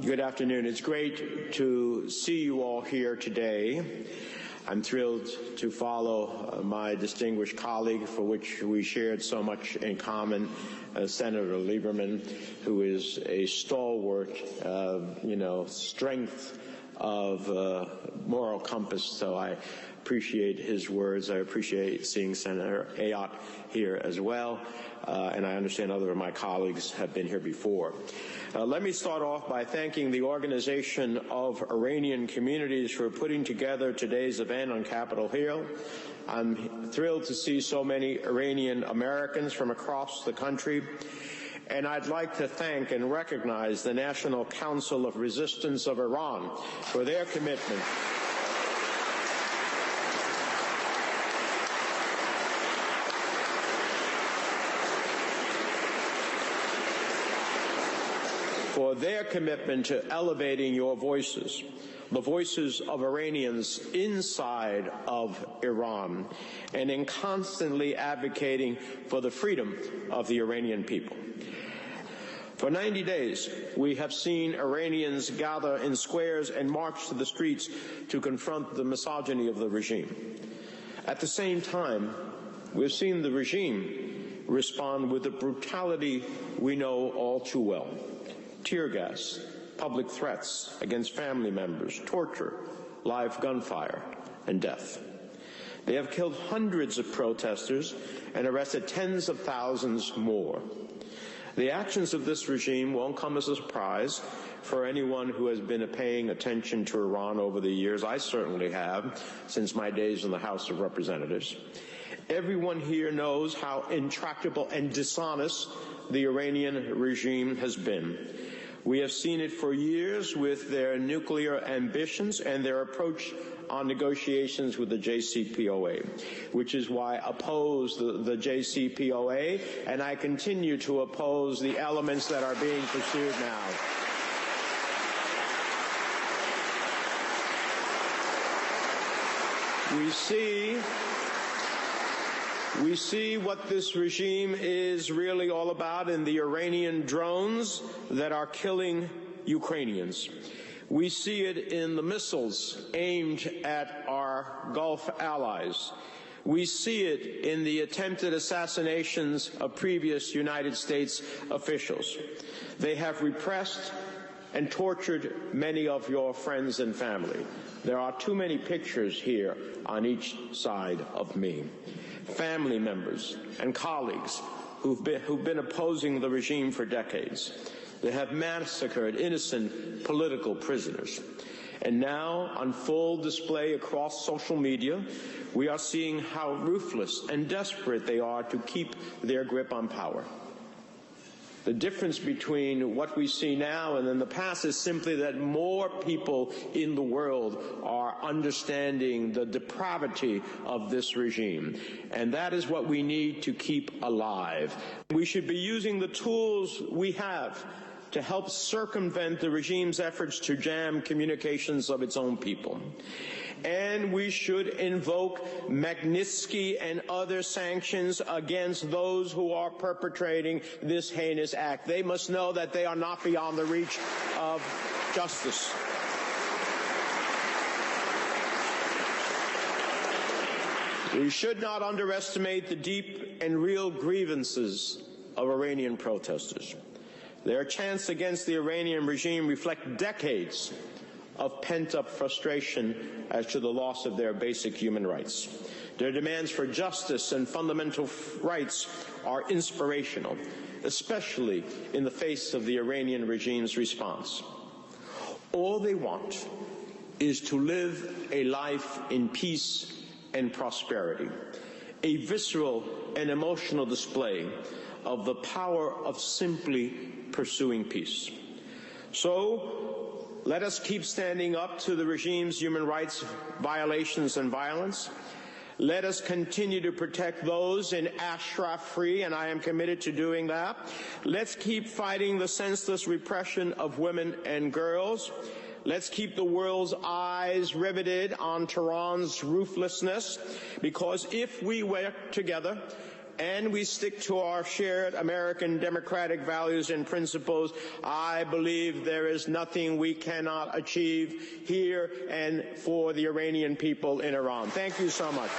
Good afternoon. It's great to see you all here today. I'm thrilled to follow my distinguished colleague, for which we shared so much in common, Senator Lieberman, who is a stalwart, strength of moral compass. So I appreciate his words. I appreciate seeing Senator Ayot here as well, and I understand other of my colleagues have been here before. Let me start off by thanking the Organization of Iranian Communities for putting together today's event on Capitol Hill. I'm thrilled to see so many Iranian Americans from across the country, and I'd like to thank and recognize the National Council of Resistance of Iran for their commitment to elevating your voices, the voices of Iranians inside of Iran, and in constantly advocating for the freedom of the Iranian people. For 90 days, we have seen Iranians gather in squares and march to the streets to confront the misogyny of the regime. At the same time, we've seen the regime respond with the brutality we know all too well. Tear gas, public threats against family members, torture, live gunfire, and death. They have killed hundreds of protesters and arrested tens of thousands more. The actions of this regime won't come as a surprise for anyone who has been paying attention to Iran over the years. I certainly have, since my days in the House of Representatives. Everyone here knows how intractable and dishonest the Iranian regime has been. We have seen it for years with their nuclear ambitions and their approach on negotiations with the JCPOA, which is why I oppose the JCPOA, and I continue to oppose the elements that are being pursued now. We see what this regime is really all about in the Iranian drones that are killing Ukrainians. We see it in the missiles aimed at our Gulf allies. We see it in the attempted assassinations of previous United States officials. They have repressed and tortured many of your friends and family. There are too many pictures here on each side of me. Family members and colleagues who've been opposing the regime for decades. They have massacred innocent political prisoners. And now, on full display across social media, we are seeing how ruthless and desperate they are to keep their grip on power. The difference between what we see now and in the past is simply that more people in the world are understanding the depravity of this regime. And that is what we need to keep alive. We should be using the tools we have to help circumvent the regime's efforts to jam communications of its own people. And we should invoke Magnitsky and other sanctions against those who are perpetrating this heinous act. They must know that they are not beyond the reach of justice. We should not underestimate the deep and real grievances of Iranian protesters. Their chants against the Iranian regime reflect decades of pent-up frustration as to the loss of their basic human rights. Their demands for justice and fundamental rights are inspirational, especially in the face of the Iranian regime's response. All they want is to live a life in peace and prosperity, a visceral and emotional display of the power of simply pursuing peace. So, let us keep standing up to the regime's human rights violations and violence. Let us continue to protect those in Ashraf-free, and I am committed to doing that. Let's keep fighting the senseless repression of women and girls. Let's keep the world's eyes riveted on Tehran's ruthlessness, because if we work together, and we stick to our shared American democratic values and principles, I believe there is nothing we cannot achieve here and for the Iranian people in Iran. Thank you so much.